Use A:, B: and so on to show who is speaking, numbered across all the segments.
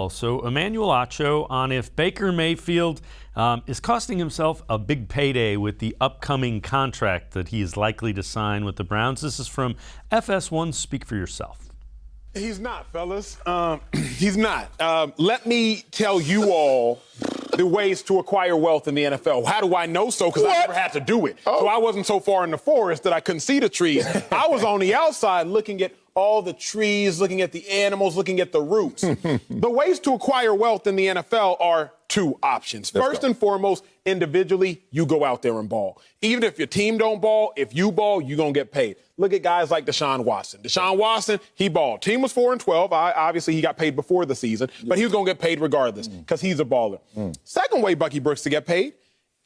A: So Emmanuel Acho on if Baker Mayfield is costing himself a big payday with the upcoming contract that he is likely to sign with the Browns. This is from FS1. Speak for yourself.
B: He's not, fellas. He's not. Let me tell you all the ways to acquire wealth in the NFL. How do I know so? Because I never had to do it. So I wasn't so far in the forest that I couldn't see the trees. I was on the outside looking at all the trees, looking at the animals, looking at the roots. The ways to acquire wealth in the NFL are two options. First and foremost, individually, you go out there and ball. Even if your team don't ball, if you ball, you're going to get paid. Look at guys like Deshaun Watson. Deshaun Watson, he balled. Team was 4-12. Obviously, he got paid before the season, but he was going to get paid regardless because he's a baller. Second way, Bucky Brooks, to get paid,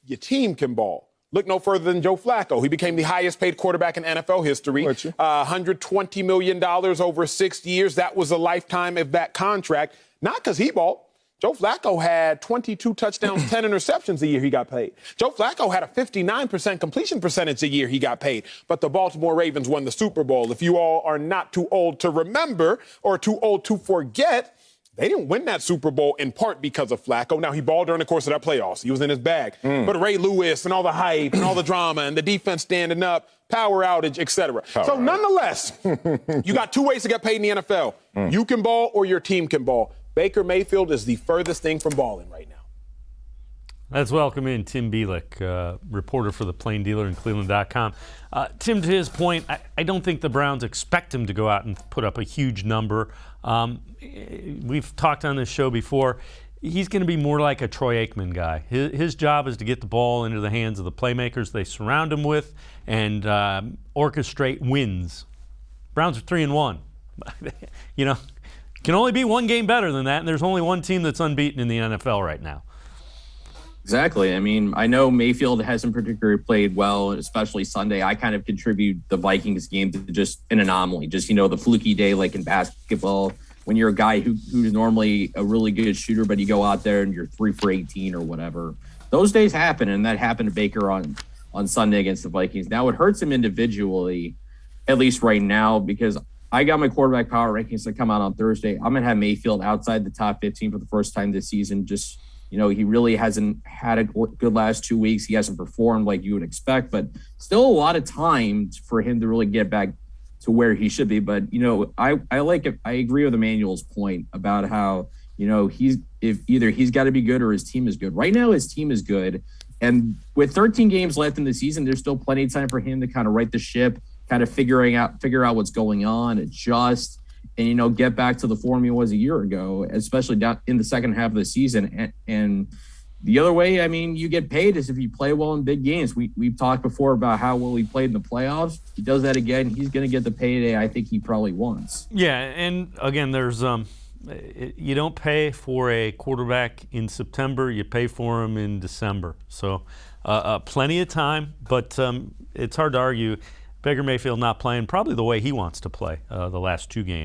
B: your team can ball. Look no further than Joe Flacco. He became the highest paid quarterback in NFL history. $120 million over 6 years. That was a lifetime of that contract. Not because he balled. Joe Flacco had 22 touchdowns, 10 interceptions the year he got paid. Joe Flacco had a 59% completion percentage the year he got paid. But the Baltimore Ravens won the Super Bowl. If you all are not too old to remember or too old to forget, they didn't win that Super Bowl in part because of Flacco. Now, he balled during the course of that playoffs. He was in his bag. But Ray Lewis and all the hype and all the drama and the defense standing up, power outage, etc. So nonetheless, you got two ways to get paid in the NFL. You can ball or your team can ball. Baker Mayfield is the furthest thing from balling right now.
A: Let's welcome in Tim Bielik, reporter for the Plain Dealer and cleveland.com. Tim, to his point, I don't think the Browns expect him to go out and put up a huge number. We've talked on this show before. He's going to be more like a Troy Aikman guy. His job is to get the ball into the hands of the playmakers they surround him with and orchestrate wins. Browns are 3-1. You know, can only be one game better than that, and there's only one team that's unbeaten in the NFL right now.
C: Exactly. I mean, I know Mayfield hasn't particularly played well, especially Sunday. I kind of contribute the Vikings game to just an anomaly, just, the fluky day like in basketball when you're a guy who's normally a really good shooter, but you go out there and you're 3 for 18 or whatever. Those days happen, and that happened to Baker on Sunday against the Vikings. Now, it hurts him individually, at least right now, because I got my quarterback power rankings that come out on Thursday. I'm going to have Mayfield outside the top 15 for the first time this season. Just, he really hasn't had a good last 2 weeks. He hasn't performed like you would expect, but still a lot of time for him to really get back to where he should be. But, I agree with Emmanuel's point about how, he's got to be good or his team is good. Right now, his team is good. And with 13 games left in the season, there's still plenty of time for him to kind of right the ship, kind of figure out what's going on, adjust, and, get back to the form he was a year ago, especially down in the second half of the season. And the other way, I mean, you get paid is if you play well in big games. We've talked before about how well he played in the playoffs. He does that again, he's going to get the payday I think he probably wants.
A: Yeah, and again, there's you don't pay for a quarterback in September, you pay for him in December. So plenty of time, but it's hard to argue Baker Mayfield not playing probably the way he wants to play the last two games.